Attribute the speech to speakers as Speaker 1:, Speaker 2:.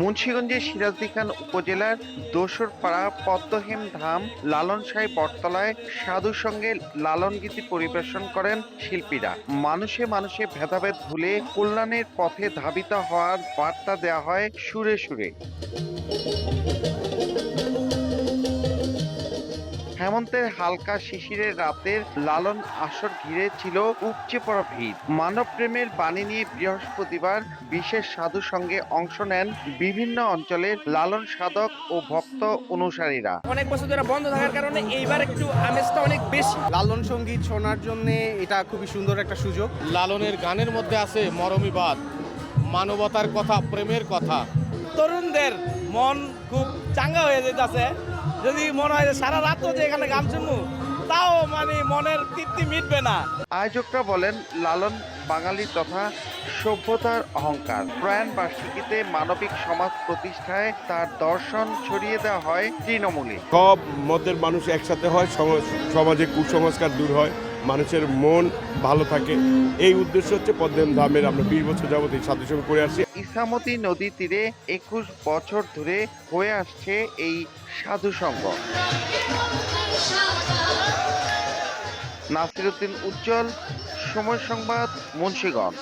Speaker 1: মুন্সিগঞ্জের সিরাজদি খান উপজেলার দোসরপাড়া পদ্মহেম ধাম লালনশাহী বটতলায় সাধুর সঙ্গে লালন গীতি পরিবেশন করেন শিল্পীরা। মানুষে মানুষে ভেদাভেদ ভুলে কল্যাণের পথে ধাবিত হওয়ার বার্তা দেওয়া হয় সুরে সুরে। হেমন্তের হালকা শিশিরের রাতের লালন আসর ঘিরে ছিল উপচে পড়া ভিড়। মানব প্রেমের বাণী নিয়ে বৃহস্পতিবার বিশেষ সাধু সঙ্গে অংশ নেন বিভিন্ন অঞ্চলের লালন সাধক ও ভক্ত অনুসারীরা।
Speaker 2: অনেক বছর ধরে বন্ধ থাকার কারণে এইবার একটু আমেজটা অনেক বেশি।
Speaker 3: লালন সঙ্গীত শোনার জন্য এটা খুবই সুন্দর একটা সুযোগ।
Speaker 4: লালনের গানের মধ্যে আছে মরমিবাদ, মানবতার কথা, প্রেমের কথা।
Speaker 2: তরুণদের মন খুব চাঙ্গা হয়ে যেতেছে। যদি মনে হয় যে সারা রাত যে এখানে গান শুনবো, তাও মনের তৃপ্তি মিটবে না।
Speaker 1: আয়োজকরা বলেন, লালন বাঙালি তথা সভ্যতার অহংকার। প্রয়াণ বার্ষিকীতে মানবিক সমাজ প্রতিষ্ঠায় তার দর্শন ছড়িয়ে দেওয়া হয় তৃণমূলে।
Speaker 5: সব মতের মানুষ একসাথে হয়, সমাজে কুসংস্কার দূর হয়, মানুষের মন ভালো থাকে। এই উদ্দেশ্য হচ্ছে পদ্মহেম ধামের আমরা 20 বছর যাবত এই সাধু সঙ্গ করে আসছি।
Speaker 1: ইছামতি নদী তীরে 21 বছর ধরে হয়ে আসছে এই সাধু সঙ্গ। নাসিরউদ্দিন উজ্জ্বল, সময় সংবাদ, মুন্সিগঞ্জ।